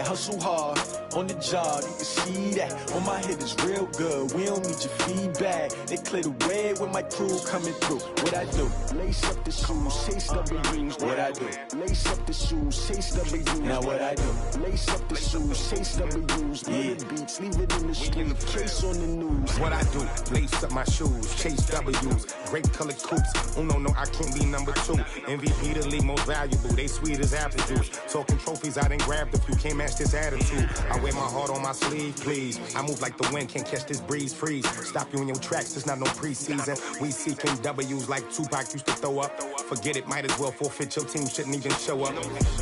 hustle hard on the job, you can see that. On my head is real good, we don't need your feedback. They clear the way when my crew coming through. What I do? Lace up the shoes, chase W's. What I do? Lace up the shoes, chase W's. Now what I do? Lace up the shoes, chase W's. Yeah. Beats, leave it in the street, case on the news. What I do? Lace up my shoes, chase W's. Great colored coops. Oh no, I can't be number 2. MVP the league most valuable. They sweet as apple juice. Talking trophies, I done grabbed a few. Can't match this attitude. I wear my heart on my sleeve, please. I move like the wind, can't catch this breeze, freeze. Stop you in your tracks, it's not no preseason. We seeking W's like Tupac used to throw up. Forget it, might as well forfeit. Your team shouldn't even show up.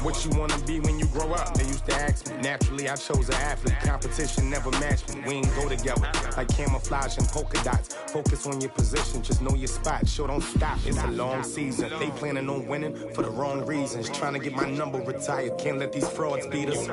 What you wanna be when you grow up? They used to ask me. Naturally, I chose an athlete. Competition never matched me. We ain't go together like camouflage and polka dots. Focus on your position, just know your spot. Sure, don't stop, it's a long season. They planning on winning for the wrong reasons. Trying to get my number retired, can't let these frauds beat us.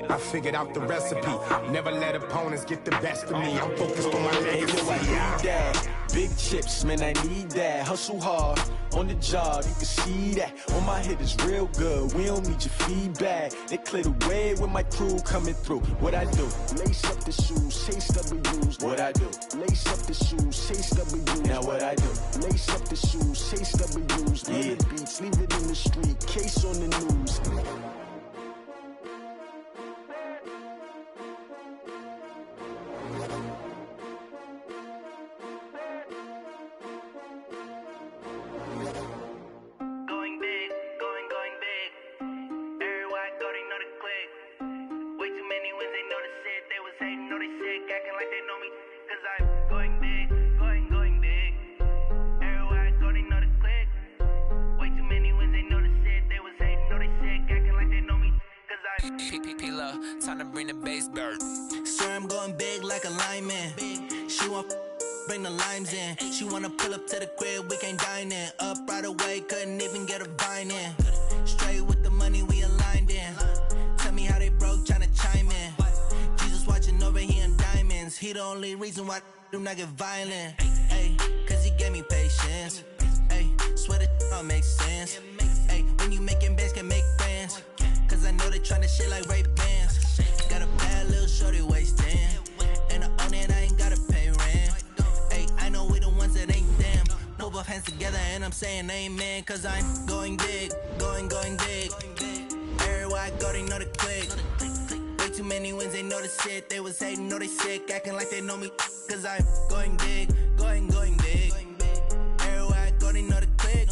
I figured out the recipe. Never let opponents get the best of me. I'm focused on my legacy. Big chips, man, I need that. Hustle hard on the job, you can see that. On my head is real good, we don't need your feedback. They clear the way when my crew coming through. What I do? Lace up the shoes, chase W's. What I do? Lace up the shoes, chase W's. Now what I do? Lace up the shoes, chase W's. Yeah. Beats, leave it in the street, case on the news. Time to bring the bass bird. Swear I'm going big like a lineman. She want bring the limes in. She wanna pull up to the crib, we can't dine in. Up right away, couldn't even get a vine in. Straight with the money we aligned in. Tell me how they broke, tryna chime in. Jesus watching over here in diamonds. He the only reason why do not get violent. Ay, cause he gave me patience. Ay, swear that all makes sense. Ay, when you making bands can make friends. Cause I know they tryna shit like Ray Bans. Got a bad little shorty wasting. And I own it, I ain't gotta pay rent. Ay, I know we the ones that ain't them. Move both hands together and I'm saying amen. Cause I'm going big, going big. Everywhere I go, they know the click. Way too many wins, they know the shit. They was hating, know they sick, acting like they know me. Cause I'm going big, going big. Everywhere I go, they know the click.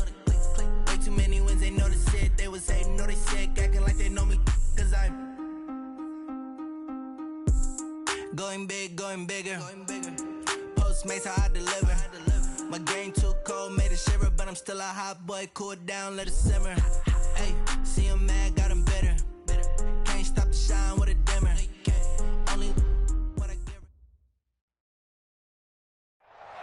Way too many wins, they know the shit. They was hating, know they sick, acting like they know me. Cause I'm going big, going bigger. Postmates how I deliver. My game too cold, made it shiver. But I'm still a hot boy, cool it down, let it simmer. Hey, see him mad, got him bitter. Can't stop the shine with a dimmer. Only what I give.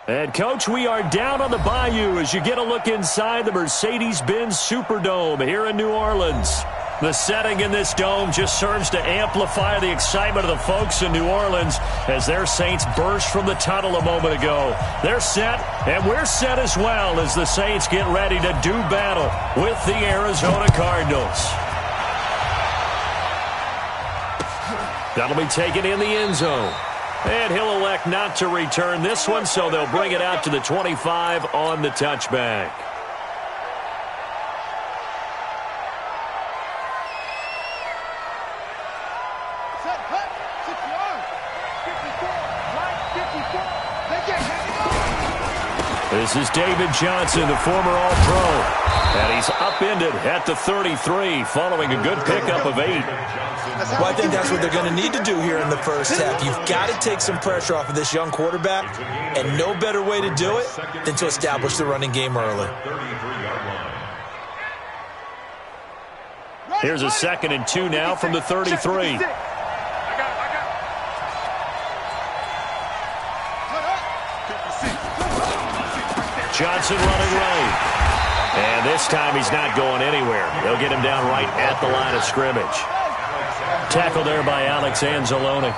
And, Coach, we are down on the bayou as you get a look inside the Mercedes-Benz Superdome here in New Orleans. The setting in this dome just serves to amplify the excitement of the folks in New Orleans as their Saints burst from the tunnel a moment ago. They're set, and we're set as well as the Saints get ready to do battle with the Arizona Cardinals. That'll be taken in the end zone. And he'll elect not to return this one, so they'll bring it out to the 25 on the touchback. This is David Johnson, the former All-Pro, and he's upended at the 33 following a good pickup of 8. Well, I think that's what they're going to need to do here in the first half. You've got to take some pressure off of this young quarterback, and no better way to do it than to establish the running game early. Here's a 2nd and 2 now from the 33. Johnson running right. And this time he's not going anywhere. They'll get him down right at the line of scrimmage. Tackle there by Alex Anzalone.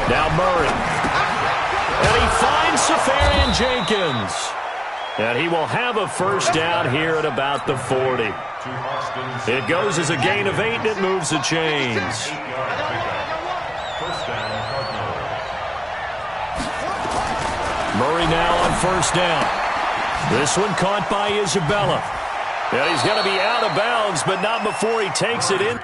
Now Murray. And he finds Safarian Jenkins. And he will have a first down here at about the 40. It goes as a gain of 8, and it moves the chains. Murray now on first down. This one caught by Isabella. And he's going to be out of bounds, but not before he takes it in.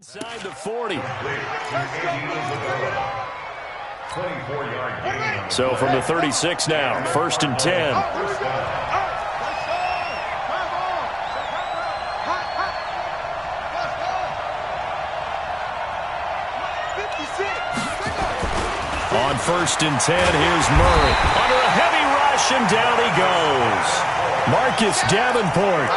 Inside the 40. So from the 36 now, 1st and 10. On 1st and 10, here's Murray. Under a heavy rush, and down he goes. Marcus Davenport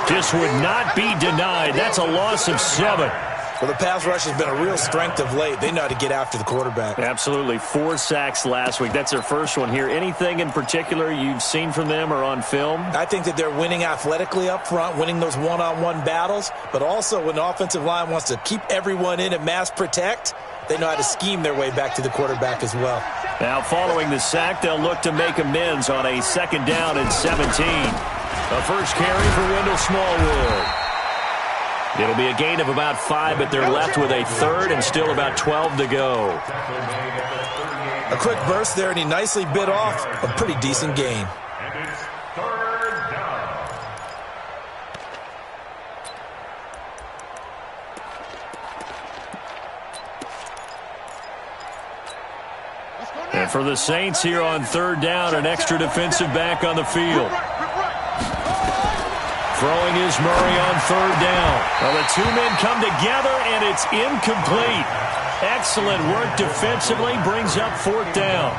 just would not be denied. That's a loss of 7. Well, the pass rush has been a real strength of late. They know how to get after the quarterback. Absolutely. 4 sacks last week. That's their first one here. Anything in particular you've seen from them or on film? I think that they're winning athletically up front, winning those one-on-one battles, but also when the offensive line wants to keep everyone in and mass protect, they know how to scheme their way back to the quarterback as well. Now, following the sack, they'll look to make amends on a 2nd down and 17. The first carry for Wendell Smallwood. It'll be a gain of about 5, but they're left with a 3rd and still about 12 to go. A quick burst there, and he nicely bit off a pretty decent gain. And it's 3rd down. And for the Saints here on 3rd down, an extra defensive back on the field. Throwing is Murray on 3rd down. Well, the 2 men come together, and it's incomplete. Excellent work defensively, brings up 4th down.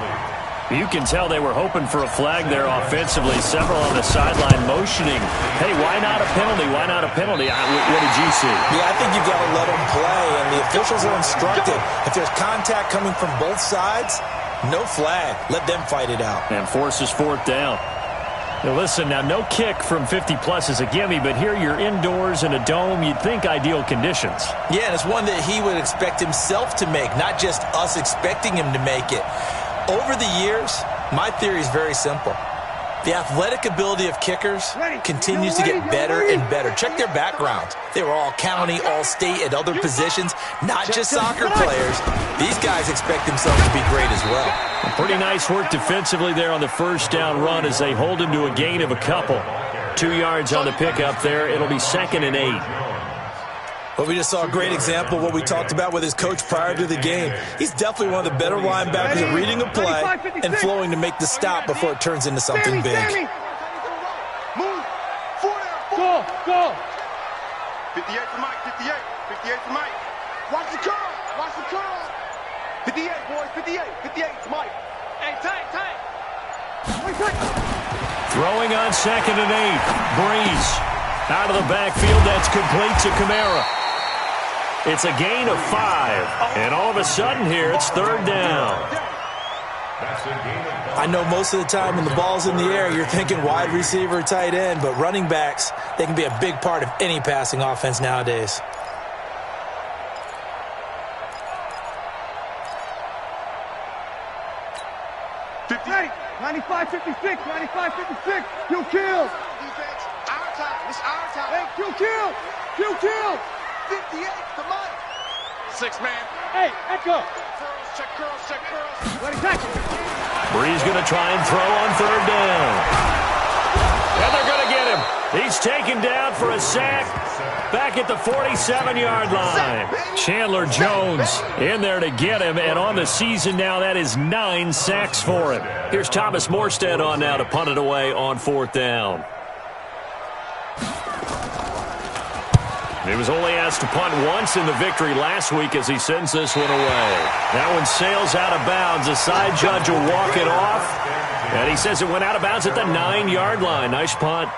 You can tell they were hoping for a flag there offensively. Several on the sideline motioning. Hey, why not a penalty? Why not a penalty? What did you see? Yeah, I think you've got to let them play, and the officials are instructed. If there's contact coming from both sides, no flag. Let them fight it out. And forces 4th down. Now listen, now no kick from 50-plus is a gimme, but here you're indoors in a dome. You'd think ideal conditions. Yeah, and it's one that he would expect himself to make, not just us expecting him to make it. Over the years, my theory is very simple. The athletic ability of kickers continues to get better and better. Check their backgrounds. They were all county, all state, at other positions, not just soccer players. These guys expect themselves to be great as well. Pretty nice work defensively there on the 1st down run as they hold him to a gain of a couple. 2 yards on the pickup there. It'll be 2nd and 8. Well, we just saw a great example of what we talked about with his coach prior to the game. He's definitely one of the better linebackers at reading a play and flowing to make the stop before it turns into something big. Move. Go. 58 for Mike. 58 for Mike. Watch the curl. 58, boys. 58 to Mike. Hey, tank. Throwing on 2nd and 8. Breeze. Out of the backfield, that's complete to Kamara. It's a gain of 5. And all of a sudden here, it's 3rd down. I know most of the time when the ball's in the air, you're thinking wide receiver, tight end, but running backs, they can be a big part of any passing offense nowadays. Ready. 95, 56. You kill. Defense. Our time. It's our time. Hey, you kill. 58 to Mike. 6 man. Hey, echo. Check curls. Ready, tackle. Breeze going to try and throw on 3rd down. And they're going to get him. He's taken down for a sack back at the 47-yard line. Chandler Jones in there to get him, and on the season now, that is 9 sacks for him. Here's Thomas Morstead on now to punt it away on 4th down. He was only asked to punt once in the victory last week as he sends this one away. That one sails out of bounds. The side judge will walk it off. And he says it went out of bounds at the 9-yard line. Nice punt.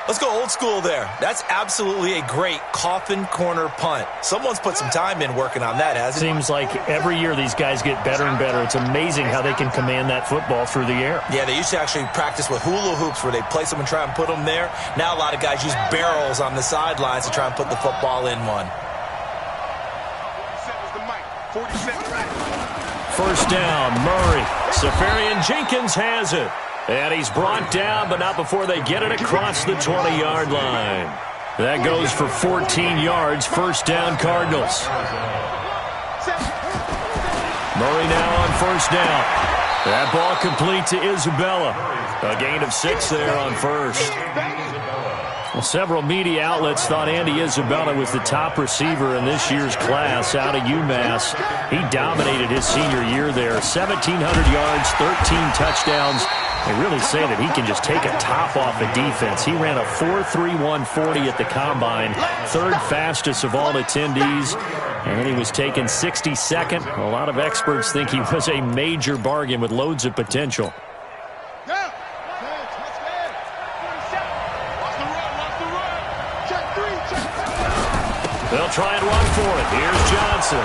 Let's go old school there. That's absolutely a great coffin corner punt. Someone's put some time in working on that, hasn't it? Seems like every year these guys get better and better. It's amazing how they can command that football through the air. Yeah, they used to actually practice with hula hoops where they place them and try and put them there. Now a lot of guys use barrels on the sidelines to try and put the football in one. First down, Murray. Safarian Jenkins has it. And he's brought down, but not before they get it across the 20-yard line. That goes for 14 yards. First down, Cardinals. Murray now on first down. That ball complete to Isabella. A gain of 6 there on first. Well, several media outlets thought Andy Isabella was the top receiver in this year's class out of UMass. He dominated his senior year there. 1,700 yards, 13 touchdowns. They really say that he can just take a top off a defense. He ran a 4.31 40 at the Combine, third fastest of all attendees, and he was taken 62nd. A lot of experts think he was a major bargain with loads of potential. They'll try and run for it. Here's Johnson.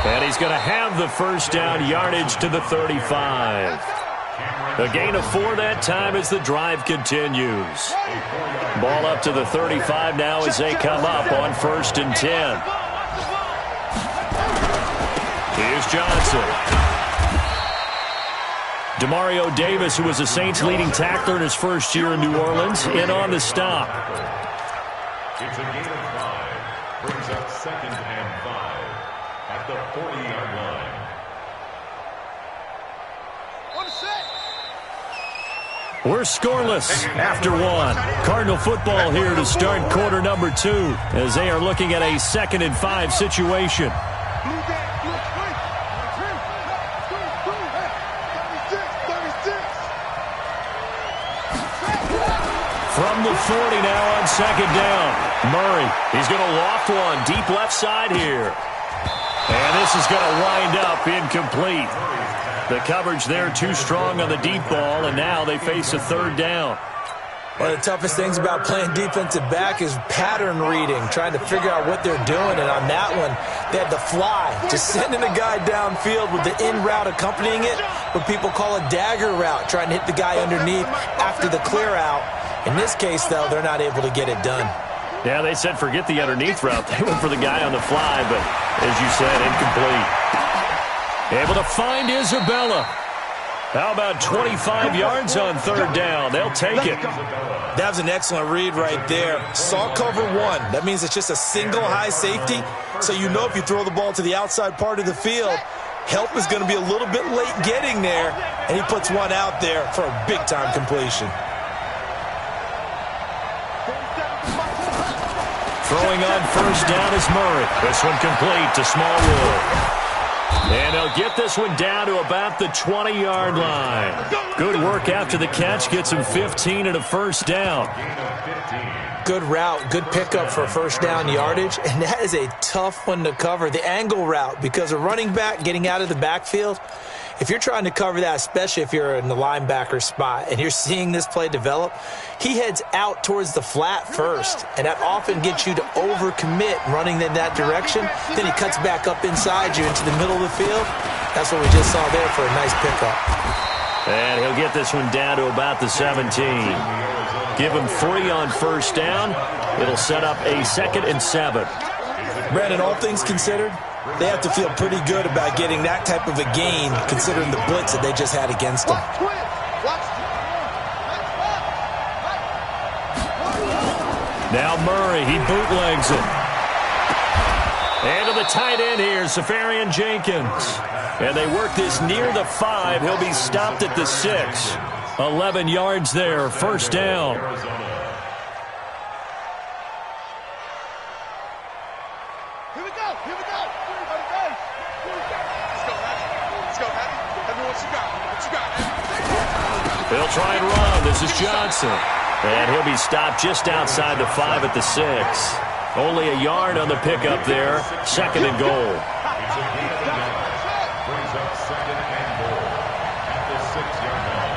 And he's going to have the first down, yardage to the 35. A gain of 4 that time as the drive continues. Ball up to the 35 now as they come up on 1st and 10. Here's Johnson. Demario Davis, who was the Saints' leading tackler in his first year in New Orleans, in on the stop. It's a gain of 5. Brings up 2nd and 5 at the 40-yard line. We're scoreless after 1. Cardinal football here to start quarter number 2 as they are looking at a 2nd and 5 situation. From the 40 now on 2nd down. Murray, he's going to loft one deep left side here. And this is going to wind up incomplete. The coverage there too strong on the deep ball, and now they face a 3rd down. One of the toughest things about playing defensive back is pattern reading, trying to figure out what they're doing. And on that one, they had the fly, just sending a guy downfield with the in route accompanying it, what people call a dagger route, trying to hit the guy underneath after the clear out. In this case, though, they're not able to get it done. Yeah, they said forget the underneath route. They went for the guy on the fly, but as you said, incomplete. Able to find Isabella. How about 25 yards on 3rd down? They'll take it. That was an excellent read right there. Saw cover 1. That means it's just a single high safety. So you know if you throw the ball to the outside part of the field, help is going to be a little bit late getting there. And he puts one out there for a big-time completion. Throwing on first down is Murray. This one complete to Smallwood. And he'll get this one down to about the 20-yard line. Good work after the catch. Gets him 15 and a first down. Good route, good pickup for first down yardage. And that is a tough one to cover. The angle route, because a running back getting out of the backfield, if you're trying to cover that, especially if you're in the linebacker spot and you're seeing this play develop, he heads out towards the flat first, and that often gets you to overcommit running in that direction. Then he cuts back up inside you into the middle of the field. That's what we just saw there for a nice pickup. And he'll get this one down to about the 17. Give him 3 on first down. It'll set up a 2nd and 7. Brandon, all things considered, they have to feel pretty good about getting that type of a gain considering the blitz that they just had against them. Now Murray, he bootlegs it. And to the tight end here, Safarian Jenkins. And they work this near the 5. He'll be stopped at the 6. 11 yards there, first down. They'll try and run. This is Johnson. And he'll be stopped just outside the 5 at the 6. Only a yard on the pickup there. 2nd and goal. Brings up 2nd and goal at the 6-yard line.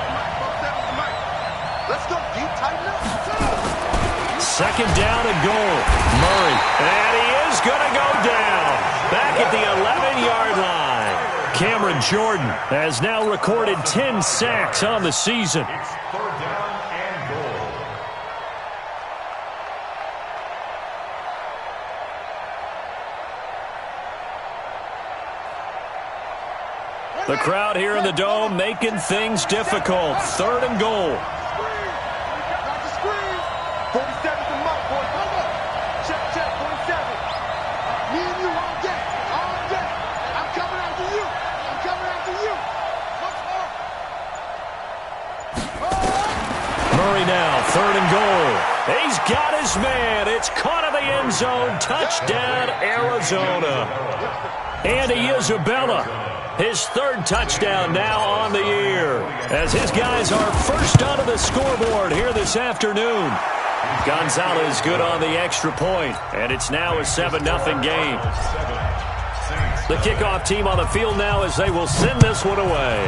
Let's go deep, tighten up. second down and goal. Murray, and he is going to go down. Back at the 11-yard line. Cameron Jordan has now recorded 10 sacks on the season. It's third down and goal. The crowd here in the Dome making things difficult. Third and goal. 47's the mark, boys. Hold up. Check, 47. Me and you all day. All day. I'm coming after you. I'm coming after you. Once more. Murray now, third and goal. He's got his man. It's caught in the end zone. Touchdown, Arizona. Andy Isabella, his third touchdown now on the year, as his guys are first onto the scoreboard here this afternoon. Gonzalez good on the extra point, and it's now a 7-0 game. The kickoff team on the field now as they will send this one away.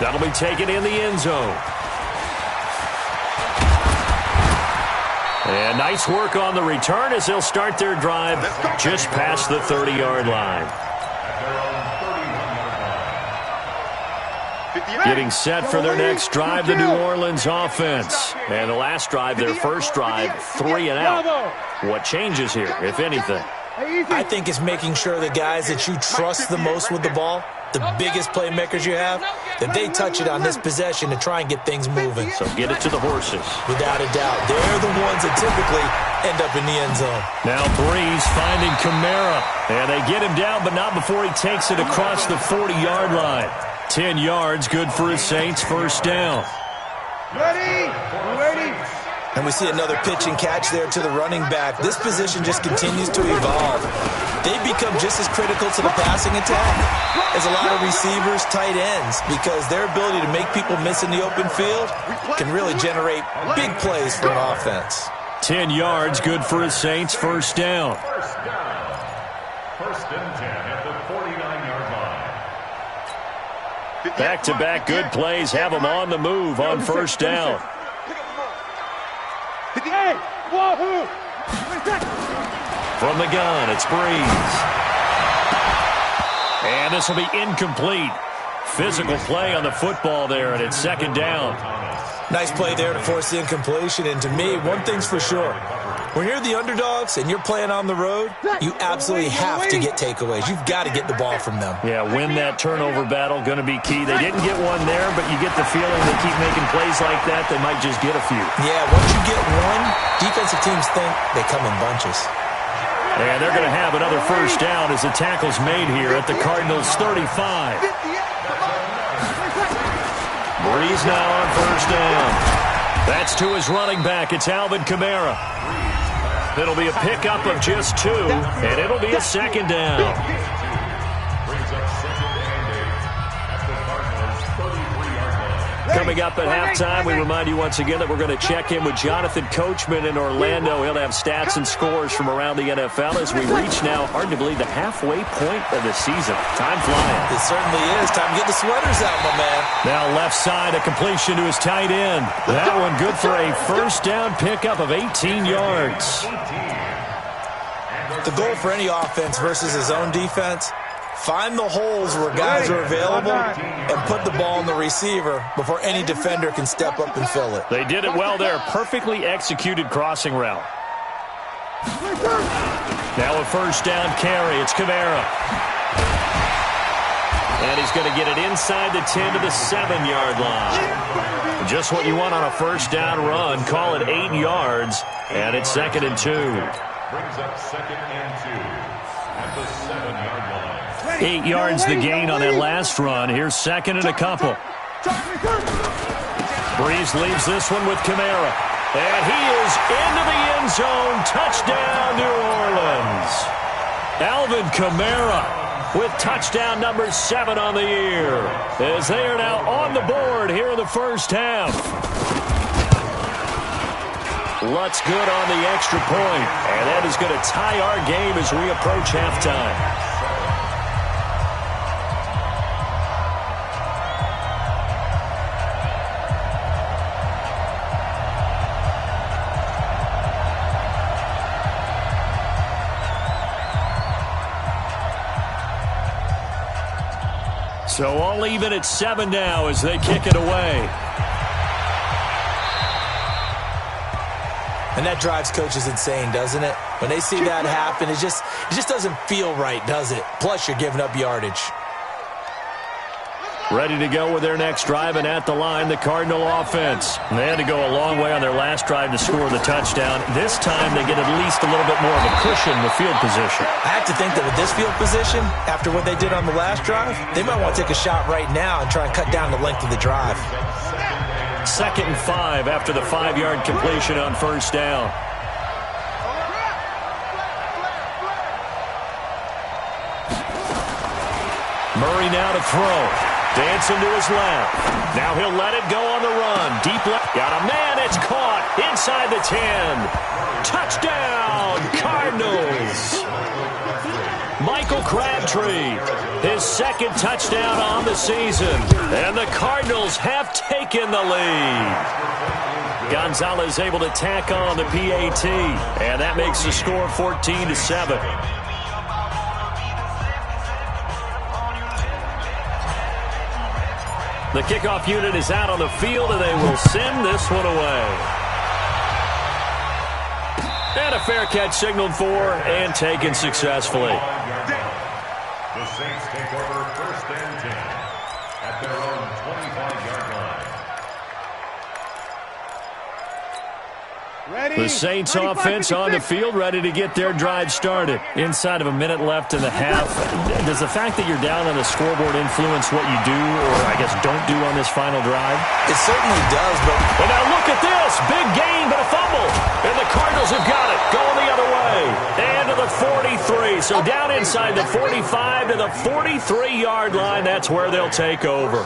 That'll be taken in the end zone. And nice work on the return as they'll start their drive just past the 30-yard line. Getting set for their next drive, the New Orleans offense. And the last drive, their first drive, 3 and out. What changes here, if anything? I think it's making sure the guys that you trust the most with the ball, the biggest playmakers you have, that they touch it on this possession to try and get things moving. So get it to the horses. Without a doubt. They're the ones that typically end up in the end zone. Now Breeze finding Kamara. And they get him down, but not before he takes it across the 40-yard line. 10 yards, good for his Saints, first down. Ready? Ready? And we see another pitch and catch there to the running back. This position just continues to evolve. They become just as critical to the passing attack as a lot of receivers, tight ends, because their ability to make people miss in the open field can really generate big plays for an offense. 10 yards, good for his Saints, first down. First and 10 at the 49-yard line. Back-to-back good plays have them on the move on first down. From the gun, it's Breeze. And this will be incomplete. Physical play on the football there, and it's second down. Nice play there to force the incompletion. And to me, one thing's for sure. When you're the underdogs and you're playing on the road, you absolutely have to get takeaways. You've got to get the ball from them. Yeah, win that turnover battle, going to be key. They didn't get one there, but you get the feeling they keep making plays like that, they might just get a few. Yeah, once you get one, defensive teams think they come in bunches. And they're going to have another first down as the tackle's made here at the Cardinals' 35. Breeze now on first down. That's to his running back. It's Alvin Kamara. It'll be a pickup of just 2, and it'll be a second down. Brings up second and 8 at the Cardinals' 33-yard line. Coming up at halftime, we remind you once again that we're going to check in with Jonathan Coachman in Orlando. He'll have stats and scores from around the NFL as we reach now, hard to believe, the halfway point of the season. Time flying. It certainly is. Time to get the sweaters out, my man. Now left side, a completion to his tight end. That one good for a first down pickup of 18 yards. The goal for any offense versus his own defense, find the holes where guys are available and put the ball in the receiver before any defender can step up and fill it. They did it well there. Perfectly executed crossing route. Now a first down carry. It's Kamara. And he's going to get it inside the 10 to the 7-yard line. Just what you want on a first down run. Call it 8 yards. And it's second and 2. Brings up second and 2 at the 7-yard line. 8 yards the gain on that last run. Here's second and a couple. Breeze leaves this one with Kamara. And he is into the end zone. Touchdown, New Orleans. Alvin Kamara with touchdown number 7 on the year, as they are now on the board here in the first half. Lutz good on the extra point, and that is going to tie our game as we approach halftime. So all even at 7 now as they kick it away. And that drives coaches insane, doesn't it? When they see that happen, it just doesn't feel right, does it? Plus, you're giving up yardage. Ready to go with their next drive, and at the line, the Cardinal offense. And they had to go a long way on their last drive to score the touchdown. This time, they get at least a little bit more of a cushion with field position. I have to think that with this field position, after what they did on the last drive, they might want to take a shot right now and try and cut down the length of the drive. 2nd and 5 after the 5-yard completion on first down. Murray now to throw. Dancing to his left. Now he'll let it go on the run. Deep left. Got a man. It's caught inside the 10. Touchdown, Cardinals. Michael Crabtree, his 2nd touchdown on the season. And the Cardinals have taken the lead. Gonzalez able to tack on the PAT. And that makes the score 14-7. The kickoff unit is out on the field, and they will send this one away. And a fair catch signaled for and taken successfully. The Saints take over 1st and 10 at their own 25-yard line. The Saints offense on the field, ready to get their drive started. Inside of a minute left in the half. Does the fact that you're down on the scoreboard influence what you do, or I guess don't do on this final drive? It certainly does, but... And now look at this. Big gain, but a fumble. And the Cardinals have got it. Going the other way. And to the 43. So down inside the 45 to the 43-yard line. That's where they'll take over.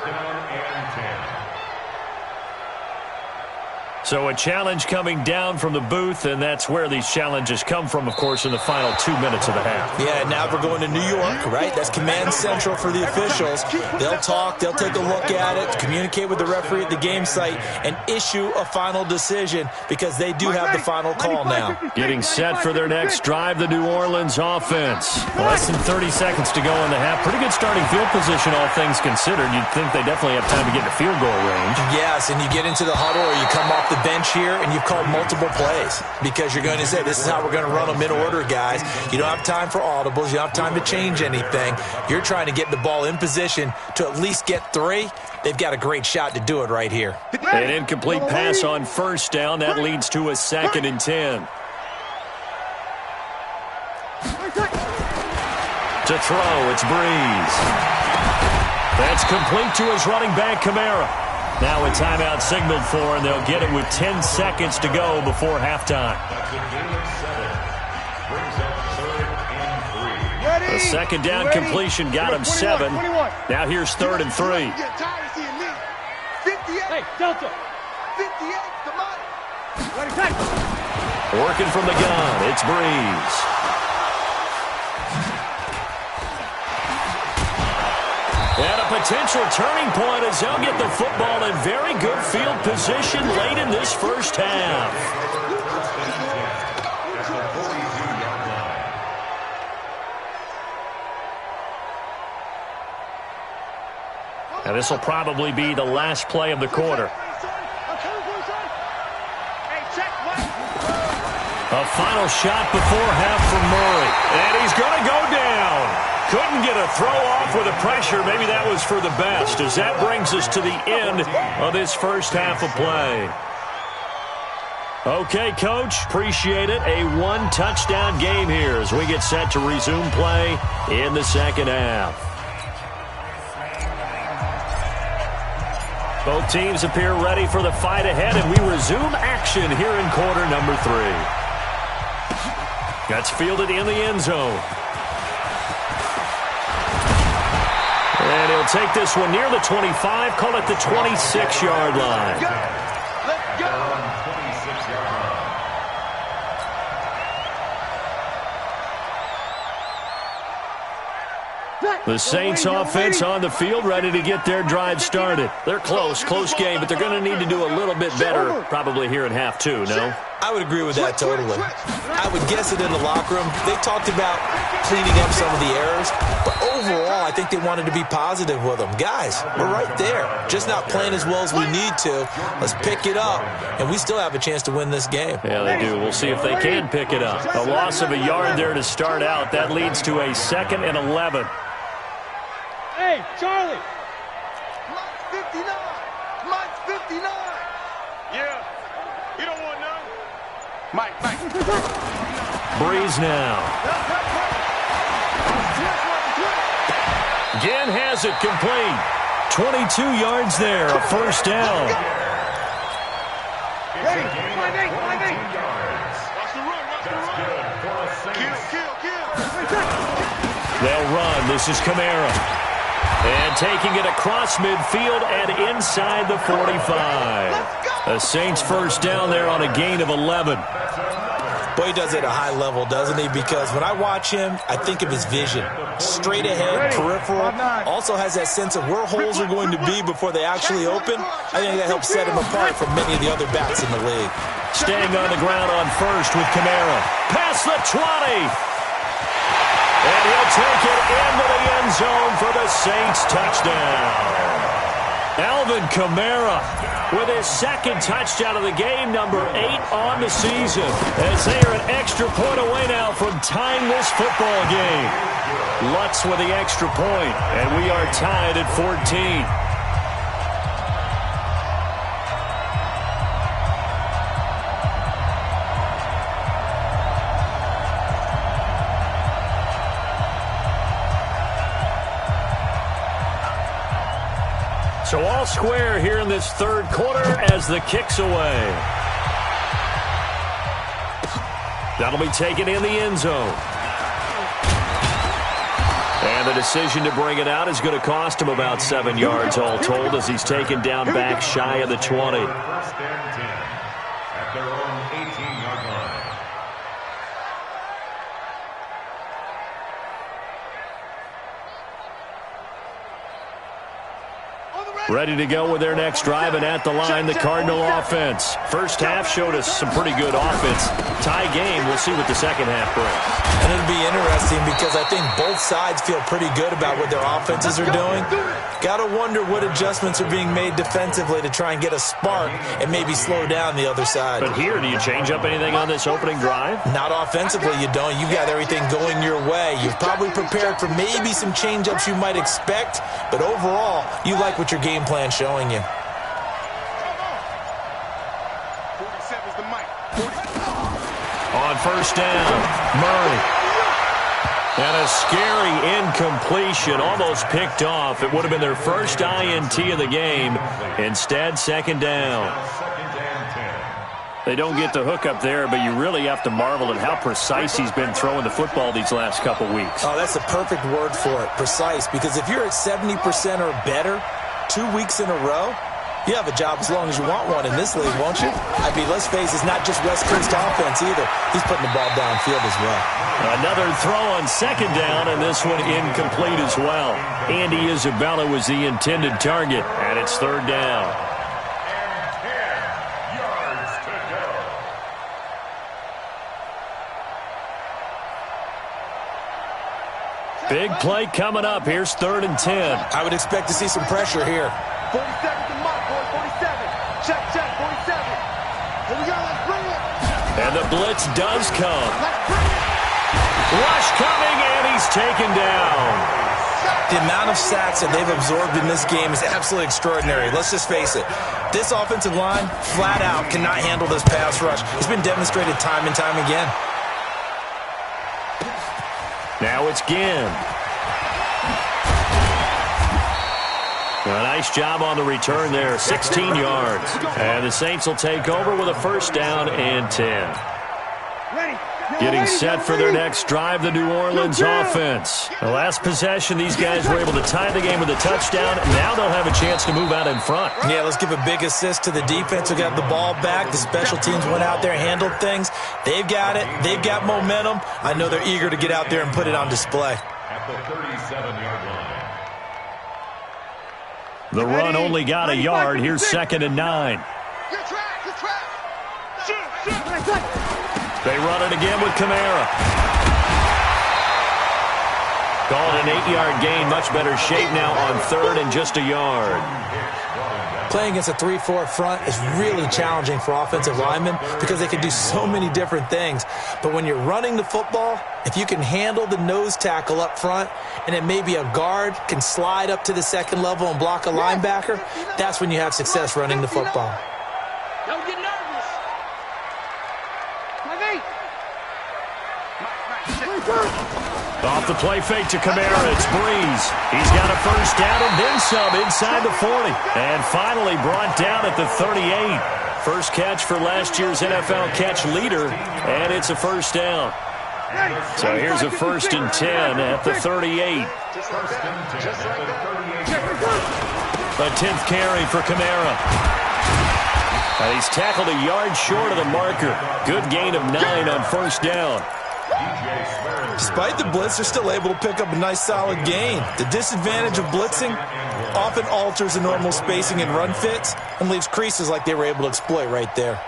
So a challenge coming down from the booth, and that's where these challenges come from, of course, in the final 2 minutes of the half. Yeah, now we're going to New York, right? That's command central for the officials. They'll talk, they'll take a look at it, communicate with the referee at the game site, and issue a final decision because they do have the final call now. Getting set for their next drive, the New Orleans offense. Less than 30 seconds to go in the half. Pretty good starting field position, all things considered. You'd think they definitely have time to get to field goal range. Yes, and you get into the huddle or you come off the bench here and you've called multiple plays because you're going to say this is how we're going to run them in order, guys. You don't have time for audibles. You don't have time to change anything. You're trying to get the ball in position to at least get 3. They've got a great shot to do it right here. An incomplete pass on first down. That leads to a 2nd and 10. To throw, it's Breeze. That's complete to his running back, Kamara. Now a timeout signaled for, and they'll get it with 10 seconds to go before halftime. The 2nd down completion got him 7. Now here's 3rd and 3. Hey, Delta. 58, come on. Working from the gun, it's Breeze. And a potential turning point as they'll get the football in very good field position late in this first half. Now this will probably be the last play of the quarter. A final shot before half from Murray. And he's going to go down. Couldn't get a throw off with the pressure. Maybe that was for the best, as that brings us to the end of this first half of play. Okay, Coach, appreciate it. A 1-touchdown game here as we get set to resume play in the second half. Both teams appear ready for the fight ahead, and we resume action here in quarter number 3. That's fielded in the end zone. And he'll take this one near the 25, call it the 26-yard line. Let's go. The Saints offense on the field, ready to get their drive started. They're close game, but they're going to need to do a little bit better probably here in half 2, no? I would agree with that totally. I would guess it in the locker room. They talked about cleaning up some of the errors, but overall, I think they wanted to be positive with them. Guys, we're right there. Just not playing as well as we need to. Let's pick it up, and we still have a chance to win this game. Yeah, they do. We'll see if they can pick it up. A loss of a yard there to start out. That leads to a 2nd and 11. Hey, Charlie. Mike's 59. Mike's 59. Yeah. You don't want none. Mike. Breeze now. Again has it complete. 22 yards there, a first down. Ready? 5-8. Watch the run. Kill. They'll run. This is Kamara. And taking it across midfield and inside the 45. The Saints first down there on a gain of 11. Boy, he does it at a high level, doesn't he? Because when I watch him, I think of his vision. Straight ahead, peripheral. Also has that sense of where holes are going to be before they actually open. I think that helps set him apart from many of the other backs in the league. Staying on the ground on first with Kamara. Past the 20. And he'll take it into the end zone for the Saints touchdown. Alvin Kamara with his 2nd touchdown of the game, number 8 on the season, as they are an extra point away now from tying this football game. Lutz with the extra point, and we are tied at 14. So all square here in this 3rd quarter as the kick's away. That'll be taken in the end zone. And the decision to bring it out is going to cost him about 7 yards all told as he's taken down back shy of the 20. First and 10 at their own 18-yard line. Ready to go with their next drive, and at the line, the Cardinal offense. First half showed us some pretty good offense. Tie game, we'll see what the second half brings. And it'll be interesting because I think both sides feel pretty good about what their offenses are doing. Got to wonder what adjustments are being made defensively to try and get a spark and maybe slow down the other side. But here, do you change up anything on this opening drive? Not offensively, you don't. You've got everything going your way. You've probably prepared for maybe some change-ups you might expect, but overall, you like what your game plan showing you. 47's the mic. On first down, Murray. And a scary incompletion, almost picked off. It would have been their first INT of the game. Instead, 2nd down. They don't get the hook up there, but you really have to marvel at how precise he's been throwing the football these last couple weeks. Oh, that's a perfect word for it, precise, because if you're at 70% or better 2 weeks in a row, you have a job as long as you want one in this league, won't you? I mean, let's face it, it's not just West Coast offense either. He's putting the ball downfield as well. Another throw on 2nd down, and this one incomplete as well. Andy Isabella was the intended target, and it's 3rd down. Big play coming up. Here's 3rd and 10. I would expect to see some pressure here. 47's the mic, boys. 47. Check, 47. Here we go. Let's bring it. And the blitz does come. Let's bring it. Rush coming, and he's taken down. The amount of sacks that they've absorbed in this game is absolutely extraordinary. Let's just face it. This offensive line, flat out, cannot handle this pass rush. It's been demonstrated time and time again. Now it's Ginn. A nice job on the return there, 16 yards. And the Saints will take over with a first down and 10. Getting set for their next drive, the New Orleans offense. The last possession, these guys were able to tie the game with a touchdown. Now they'll have a chance to move out in front. Yeah, let's give a big assist to the defense who got the ball back. The special teams went out there, handled things. They've got it. They've got momentum. I know they're eager to get out there and put it on display. At the 37-yard line. The run only got a yard. Here's 2nd and 9. Good track. They run it again with Kamara. Called an 8-yard gain. Much better shape now on third and just a yard. Playing against a 3-4 front is really challenging for offensive linemen because they can do so many different things. But when you're running the football, if you can handle the nose tackle up front and then maybe a guard can slide up to the second level and block a linebacker, that's when you have success running the football. Don't get nervous. Off the play fake to Kamara, it's Breeze. He's got a first down and then some inside the 40. And finally brought down at the 38. First catch for last year's NFL catch leader, and it's a first down. So here's a 1st and 10 at the 38. A 10th carry for Kamara. And he's tackled a yard short of the marker. Good gain of 9 on first down. Despite the blitz, they're still able to pick up a nice solid gain. The disadvantage of blitzing often alters the normal spacing and run fits and leaves creases like they were able to exploit right there.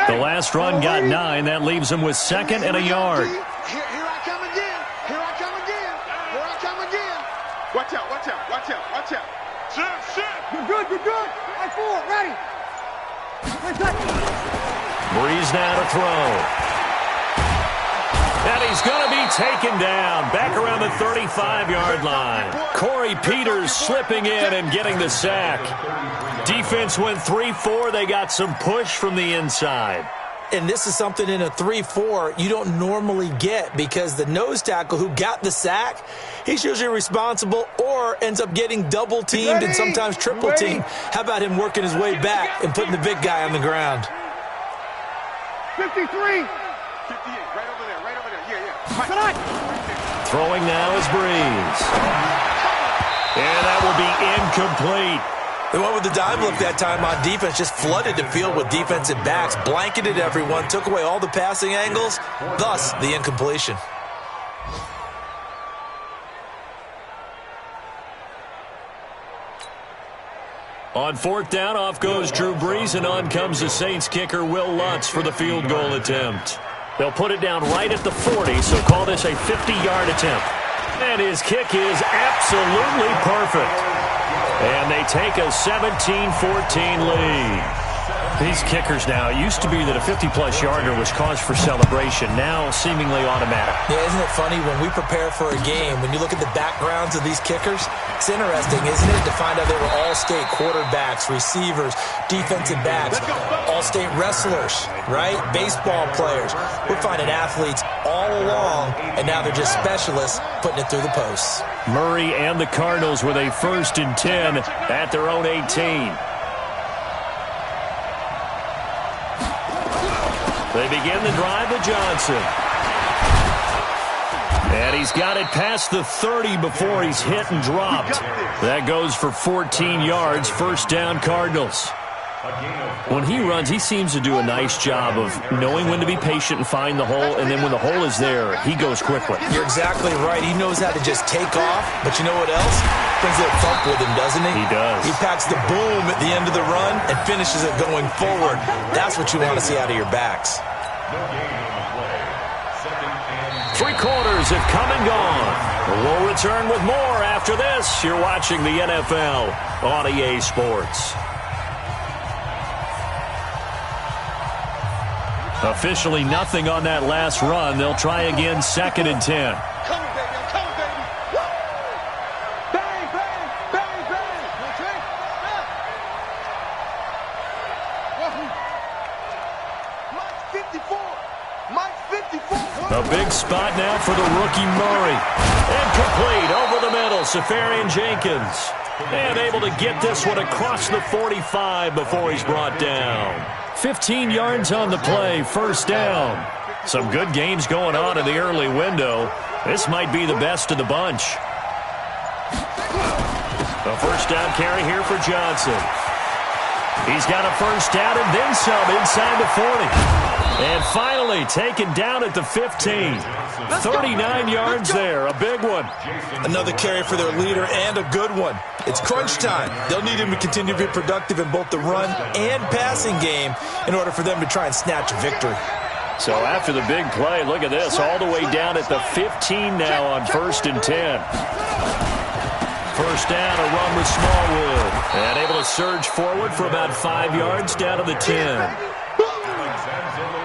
The last run got 9. That leaves them with 2nd and a yard. Here I come again. Here I come again. Here I come again. Watch out, watch out, watch out, watch out. Sit. You're good, you're good. Right forward, ready. Breeze now to throw. And he's going to be taken down back around the 35-yard line. Corey Peters slipping in and getting the sack. Defense went 3-4. They got some push from the inside. And this is something in a 3-4 you don't normally get because the nose tackle who got the sack, he's usually responsible or ends up getting double-teamed and sometimes triple-teamed. How about him working his way back and putting the big guy on the ground? 53. 58, right over there, right over there. Yeah. Throwing now is Breeze. And that will be incomplete. They went with the dive look that time on defense, just flooded the field with defensive backs, blanketed everyone, took away all the passing angles, thus the incompletion. On 4th down, off goes Drew Brees, and on comes the Saints kicker Will Lutz for the field goal attempt. They'll put it down right at the 40, so call this a 50-yard attempt. And his kick is absolutely perfect. And they take a 17-14 lead. These kickers now, it used to be that a 50-plus yarder was cause for celebration, now seemingly automatic. Yeah, isn't it funny when we prepare for a game, when you look at the backgrounds of these kickers, it's interesting, isn't it, to find out they were all-state quarterbacks, receivers, defensive backs, all-state wrestlers, right? Baseball players. We're finding athletes all along, and now they're just specialists putting it through the posts. Murray and the Cardinals with a 1st and 10 at their own 18. They begin the drive with Johnson. And he's got it past the 30 before he's hit and dropped. That goes for 14 yards, 1st down Cardinals. When he runs, he seems to do a nice job of knowing when to be patient and find the hole, and then when the hole is there, he goes quickly. You're exactly right. He knows how to just take off, but you know what else? Brings a little thump with him, doesn't he? He does. He packs the boom at the end of the run and finishes it going forward. That's what you want to see out of your backs. Three quarters have come and gone. We'll return with more after this. You're watching the NFL on EA Sports. Officially nothing on that last run. They'll try again, 2nd and 10. Come on, baby. I'm coming, baby. Woo! Bang, bang, bang, bang. Okay? Mike 54. Mike 54. A big spot now for the rookie Murray. Incomplete over the middle. Safarian Jenkins. And able to get this one across the 45 before he's brought down. 15 yards on the play, 1st down. Some good games going on in the early window. This might be the best of the bunch. A 1st down carry here for Johnson. He's got a 1st down and then some inside the 40. And finally taken down at the 15. 39 yards there, a big one. Another carry for their leader and a good one. It's crunch time. They'll need him to continue to be productive in both the run and passing game in order for them to try and snatch a victory. So after the big play, look at this, all the way down at the 15 now on 1st and 10. First down, a run with Smallwood. And able to surge forward for about 5 yards down to the 10.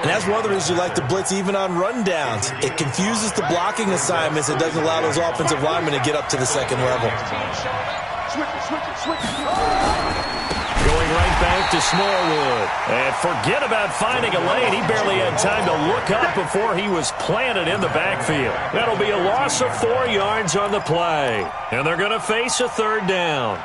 And that's one of the reasons you like to blitz even on rundowns. It confuses the blocking assignments. It doesn't allow those offensive linemen to get up to the second level. Going right back to Smallwood. And forget about finding a lane. He barely had time to look up before he was planted in the backfield. That'll be a loss of 4 yards on the play. And they're going to face a third down.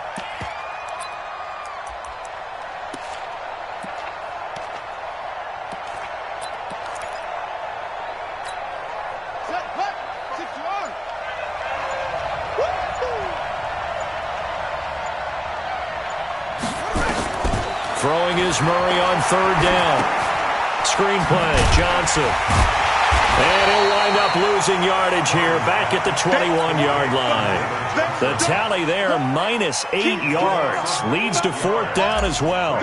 Throwing is Murray on third down. Screenplay, Johnson. And he'll wind up losing yardage here back at the 21-yard line. The tally there, -8 yards. Leads to fourth down as well.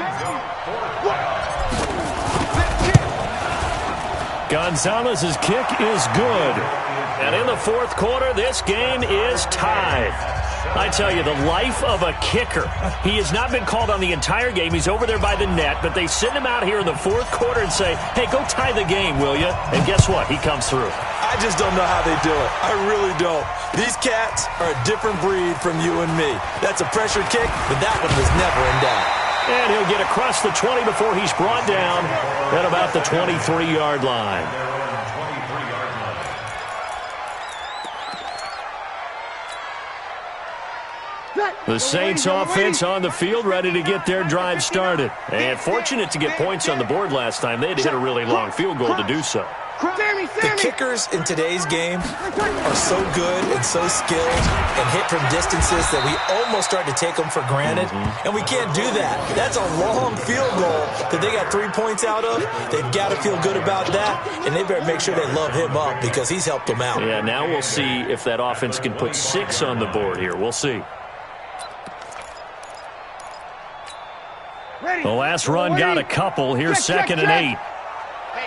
Gonzalez's kick is good. And in the fourth quarter, this game is tied. I tell you, the life of a kicker. He has not been called on the entire game. He's over there by the net, but they send him out here in the fourth quarter and say, hey, go tie the game, will you? And guess what? He comes through. I just don't know how they do it. I really don't. These cats are a different breed from you and me. That's a pressure kick, but that one was never in doubt. And he'll get across the 20 before he's brought down at about the 23-yard line. The Saints offense on the field, ready to get their drive started. And fortunate to get points on the board last time. They had to hit a really long field goal to do so. The kickers in today's game are so good and so skilled and hit from distances that we almost start to take them for granted. And we can't do that. That's a long field goal that they got 3 points out of. They've got to feel good about that, and they better make sure they love him up because he's helped them out. Yeah, now we'll see if that offense can put 6 on the board here. We'll see. The last run got a couple. Here's second and 8. Hey,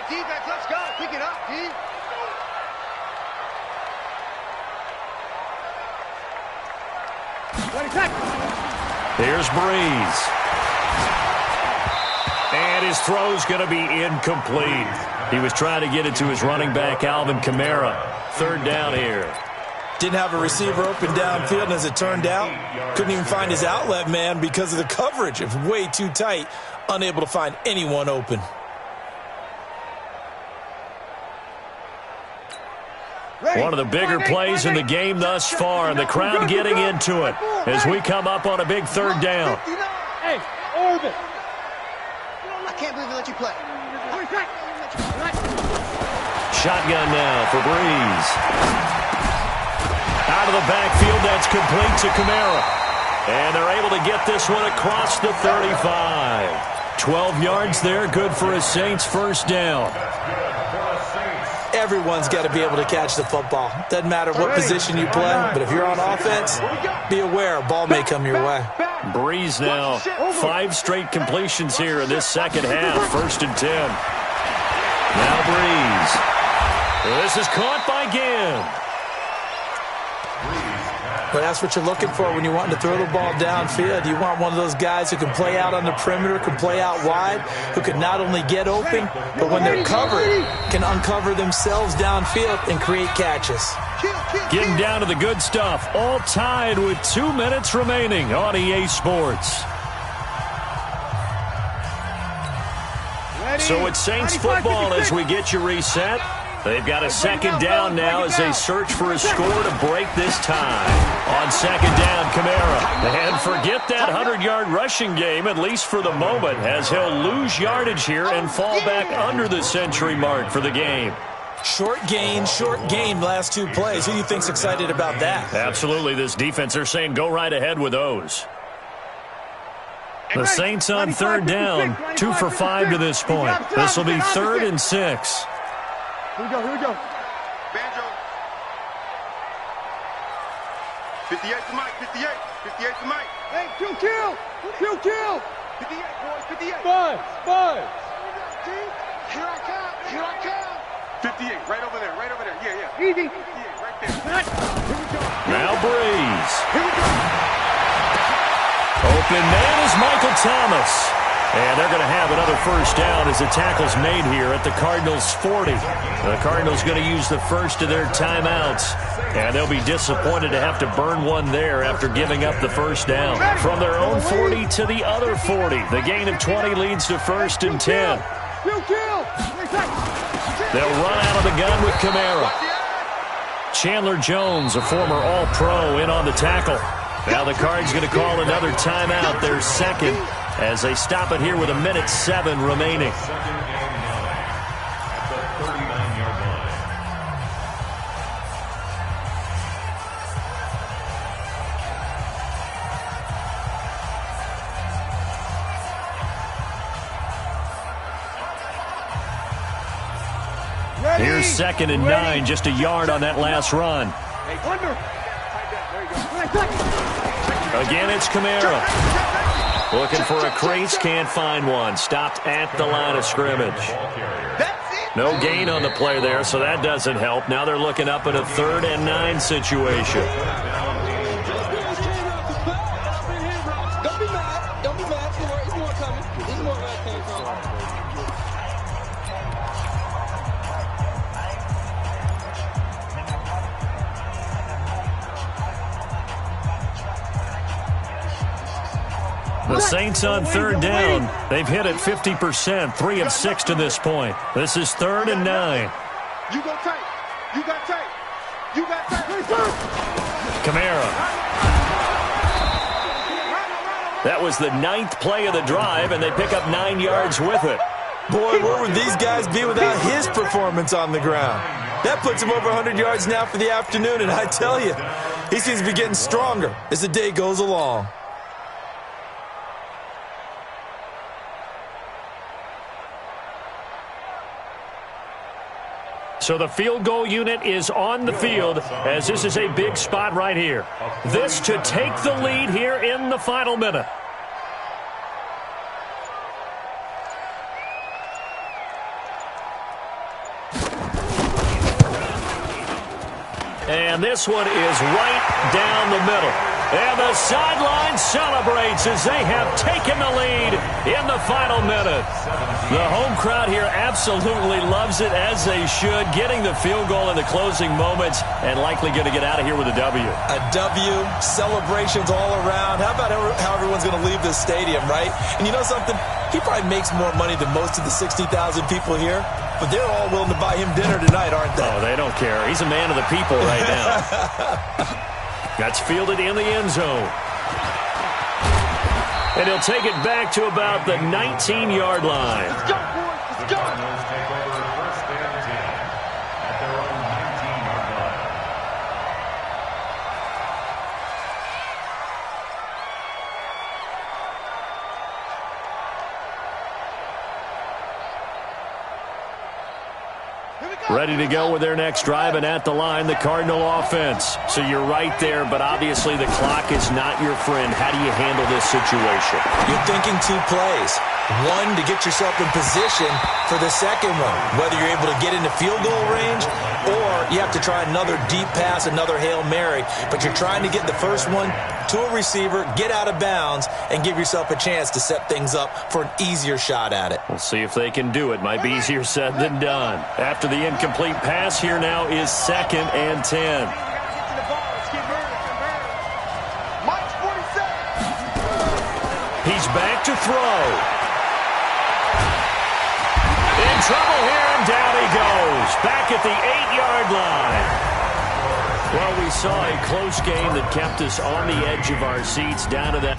defense, let's go. Pick it up, D. Here's Breeze. And his throw's going to be incomplete. He was trying to get it to his running back, Alvin Kamara. Third down here. Didn't have a receiver open downfield, and as it turned out, couldn't even find his outlet man because of the coverage. It was way too tight, unable to find anyone open. One of the bigger plays in the game thus far, and the crowd getting into it as we come up on a big third down. Hey, Orbit. I can't believe they let you play. Shotgun now for Breeze. Out of the backfield, that's complete to Kamara. And they're able to get this one across the 35. 12 yards there, good for a Saints first down. Everyone's got to be able to catch the football. Doesn't matter what position you play, but if you're on offense, be aware a ball may come your way. Breeze now, 5 straight completions here in this second half. First and 10. Now Breeze. This is caught by Ginn. But that's what you're looking for when you want to throw the ball downfield. You want one of those guys who can play out on the perimeter, can play out wide, who can not only get open, but when they're covered, can uncover themselves downfield and create catches. Getting down to the good stuff. All tied with 2 minutes remaining on EA Sports. So it's Saints football as we get you reset. They've got a second down now as they search for a score to break this tie. On second down, Kamara. And forget that 100-yard rushing game, at least for the moment, as he'll lose yardage here and fall back under the century mark for the game. Short gain, last 2 plays. Who do you think's excited about that? Absolutely. This defense, they're saying go right ahead with those. The Saints on third down, 2 for 5 to this point. This will be 3rd and 6. Here we go. Banjo. 58 to Mike, 58. 58 to Mike. Hey, kill. 58, boys, 58. Five. Here I come. 58, right over there. Yeah. Easy. 58, right there. Here we go. Now Breeze. Here we go. Open man is Michael Thomas. And they're going to have another first down as the tackle's made here at the Cardinals' 40. The Cardinals going to use the first of their timeouts. And they'll be disappointed to have to burn one there after giving up the first down. From their own 40 to the other 40. The gain of 20 leads to first and 10. They'll run out of the gun with Kamara. Chandler Jones, a former All-Pro, in on the tackle. Now the Cards going to call another timeout, their second, as they stop it here with 1:07 remaining. Here's 2nd and 9, just a yard on that last run. Again, it's Kamara. Looking for a crease, can't find one. Stopped at the line of scrimmage. No gain on the play there, so that doesn't help. Now they're looking up at a 3rd and 9 situation. Don't be mad. There's more coming. There's more where that came from. The Saints on 3rd down. They've hit it 50%, 3 of 6 to this point. This is 3rd and 9. You go tight. Kamara. That was the 9th play of the drive, and they pick up 9 yards with it. Boy, where would these guys be without his performance on the ground? That puts him over 100 yards now for the afternoon, and I tell you, he seems to be getting stronger as the day goes along. So the field goal unit is on the field, as this is a big spot right here. This to take the lead here in the final minute. And this one is right down the middle. And the sideline celebrates as they have taken the lead in the final minute. The home crowd here absolutely loves it, as they should, getting the field goal in the closing moments and likely going to get out of here with a W. A W, celebrations all around. How about how everyone's going to leave this stadium, right? And you know something? He probably makes more money than most of the 60,000 people here, but they're all willing to buy him dinner tonight, aren't they? Oh, they don't care. He's a man of the people right now. That's fielded in the end zone. And he'll take it back to about the 19-yard line. Let's go, boys. Let's go. Take over 1st and 10 at their own 19-yard line. Ready to go with their next drive, and at the line, the Cardinal offense. So you're right there, but obviously the clock is not your friend. How do you handle this situation? You're thinking 2 plays. One, to get yourself in position for the second one, whether you're able to get into field goal range or you have to try another deep pass, another Hail Mary. But you're trying to get the first one to a receiver, get out of bounds, and give yourself a chance to set things up for an easier shot at it. We'll see if they can do it. Might be easier said than done. After the incomplete pass, here now is 2nd and 10. Mike's 47. He's back to throw. In trouble here, and down he goes. Back at the 8-yard line. Well, we saw a close game that kept us on the edge of our seats down to that.